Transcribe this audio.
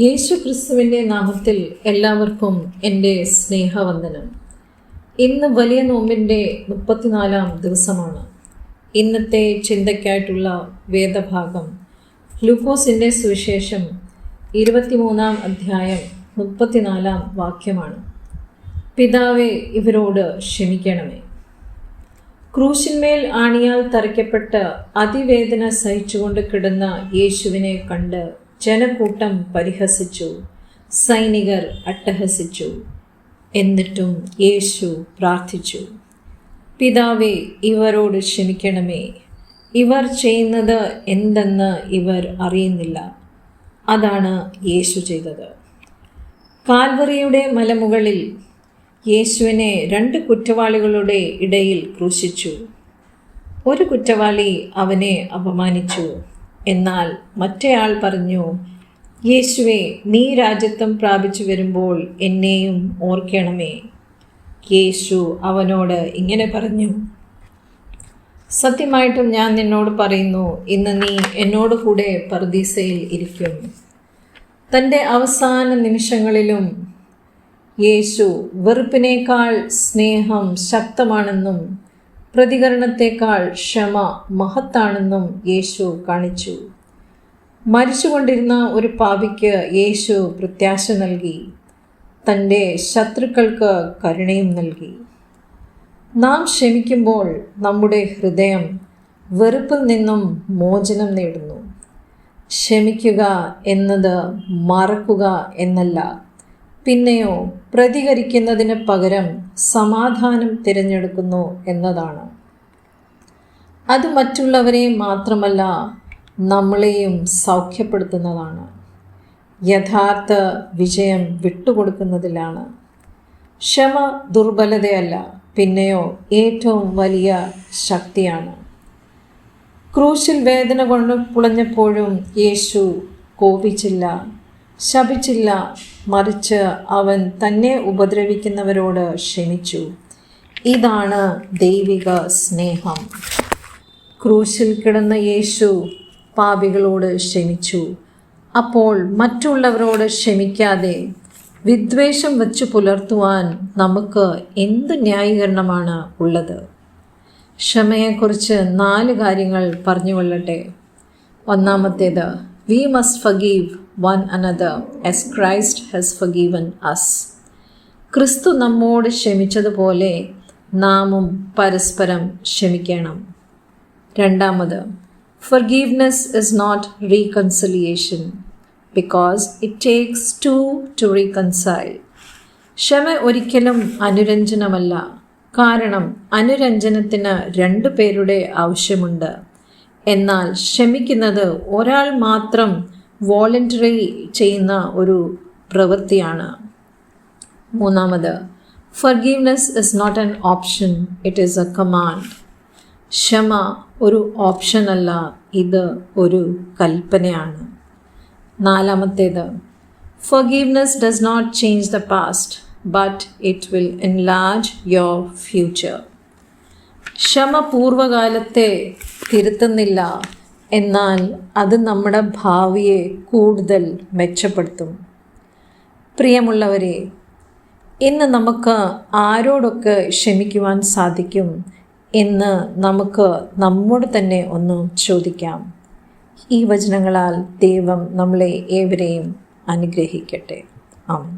യേശു ക്രിസ്തുവിൻ്റെ നാമത്തിൽ എല്ലാവർക്കും എൻ്റെ സ്നേഹവന്ദനം. ഇന്ന് വലിയ നോമ്പിൻ്റെ 34-ാം ദിവസമാണ്. ഇന്നത്തെ ചിന്തയ്ക്കായിട്ടുള്ള വേദഭാഗം ലൂക്കോസിൻ്റെ സുവിശേഷം 23-ാം അധ്യായം 34-ാം വാക്യമാണ്. പിതാവേ, ഇവരോട് ക്ഷമിക്കണമേ. ക്രൂശിന്മേൽ ആണിയാൽ തറയ്ക്കപ്പെട്ട് അതിവേദന സഹിച്ചുകൊണ്ട് കിടന്ന യേശുവിനെ കണ്ട് ജനക്കൂട്ടം പരിഹസിച്ചു, സൈനികർ അട്ടഹസിച്ചു. എന്നിട്ടും യേശു പ്രാർത്ഥിച്ചു, പിതാവേ, ഇവരോട് ക്ഷമിക്കണമേ, ഇവർ ചെയ്യുന്നത് എന്തെന്ന് ഇവർ അറിയുന്നില്ല. അതാണ് യേശു ചെയ്തത്. കാൽവറിയുടെ മലമുകളിൽ യേശുവിനെ 2 കുറ്റവാളികളുടെ ഇടയിൽ ക്രൂശിച്ചു. ഒരു കുറ്റവാളി അവനെ അപമാനിച്ചു. എന്നാൽ മറ്റേയാൾ പറഞ്ഞു, യേശുവേ, നീ രാജ്യത്വം പ്രാപിച്ചു വരുമ്പോൾ എന്നെയും ഓർക്കണമേ. യേശു അവനോട് ഇങ്ങനെ പറഞ്ഞു, സത്യമായിട്ടും ഞാൻ നിന്നോട് പറയുന്നു, ഇന്ന് നീ എന്നോട് കൂടെ പറുദീസയിൽ ഇരിക്കും. തൻ്റെ അവസാന നിമിഷങ്ങളിലും യേശു വെറുപ്പിനേക്കാൾ സ്നേഹം ശക്തമാണെന്നും പ്രതികരണത്തേക്കാൾ ക്ഷമ മഹത്താണെന്നും യേശു കാണിച്ചു. മരിച്ചുകൊണ്ടിരുന്ന ഒരു പാപിക്ക് യേശു പ്രത്യാശ നൽകി. തൻ്റെ ശത്രുക്കൾക്ക് കരുണയും നൽകി. നാം ക്ഷമിക്കുമ്പോൾ നമ്മുടെ ഹൃദയം വെറുപ്പിൽ നിന്നും മോചനം നേടുന്നു. ക്ഷമിക്കുക എന്നത് മറക്കുക എന്നല്ല, പിന്നെയോ പ്രതികരിക്കുന്നതിന് പകരം സമാധാനം തിരഞ്ഞെടുക്കുന്നു എന്നതാണ്. അത് മറ്റുള്ളവരെ മാത്രമല്ല, നമ്മളെയും സൗഖ്യപ്പെടുത്തുന്നതാണ്. യഥാർത്ഥ വിജയം വിട്ടുകൊടുക്കുന്നതിലാണ്. ക്ഷമ ദുർബലതയല്ല, പിന്നെയോ ഏറ്റവും വലിയ ശക്തിയാണ്. ക്രൂശിൽ വേദന കൊണ്ട് പുളഞ്ഞപ്പോഴും യേശു കോപിച്ചില്ല, ശപിച്ചില്ല. മറിച്ച് അവൻ തന്നെ ഉപദ്രവിക്കുന്നവരോട് ക്ഷമിച്ചു. ഇതാണ് ദൈവിക സ്നേഹം. ക്രൂശിൽ കിടന്ന യേശു പാപികളോട് ക്ഷമിച്ചു. അപ്പോൾ മറ്റുള്ളവരോട് ക്ഷമിക്കാതെ വിദ്വേഷം വച്ചു പുലർത്തുവാൻ നമുക്ക് എന്ത് ന്യായീകരണമാണ് ഉള്ളത്? ക്ഷമയെക്കുറിച്ച് 4 കാര്യങ്ങൾ പറഞ്ഞുകൊള്ളട്ടെ. ഒന്നാമത്തേത്, we must forgive one another as Christ has forgiven us. ക്രിസ്തു നമ്മോട് ക്ഷമിച്ചതുപോലെ നാമും പരസ്പരം ക്ഷമിക്കണം. രണ്ടാമത്, forgiveness is not reconciliation because it takes 2 to reconcile. ക്ഷമ ഒരിക്കലും അനുരഞ്ജനമല്ല, കാരണം അനുരഞ്ജനത്തിന് 2 പേരുടെ ആവശ്യമുണ്ട്. എന്നാൽ ക്ഷമിക്കുന്നത് ഒരാൾ മാത്രം വോളണ്ടറി ചെയ്യുന്ന ഒരു പ്രവൃത്തിയാണ്. മൂന്നാമത്, forgiveness is not an option, it is a command. ക്ഷമ ഒരു ഓപ്ഷനല്ല, ഇത് ഒരു കൽപ്പനയാണ്. നാലാമത്തേത്, forgiveness does not change the past, but it will enlarge your future. ക്ഷമ പൂർവകാലത്തെ തിരുത്തുന്നില്ല, എന്നാൽ അത് നമ്മുടെ ഭാവിയെ കൂടുതൽ മെച്ചപ്പെടുത്തും. പ്രിയമുള്ളവരെ, ഇന്ന് നമുക്ക് ആരോടൊക്കെ ക്ഷമിക്കുവാൻ സാധിക്കും എന്ന് നമുക്ക് നമ്മോട് തന്നെ ഒന്ന് ചോദിക്കാം. ഈ വചനങ്ങളാൽ ദൈവം നമ്മളെ ഏവരെയും അനുഗ്രഹിക്കട്ടെ. ആമേൻ.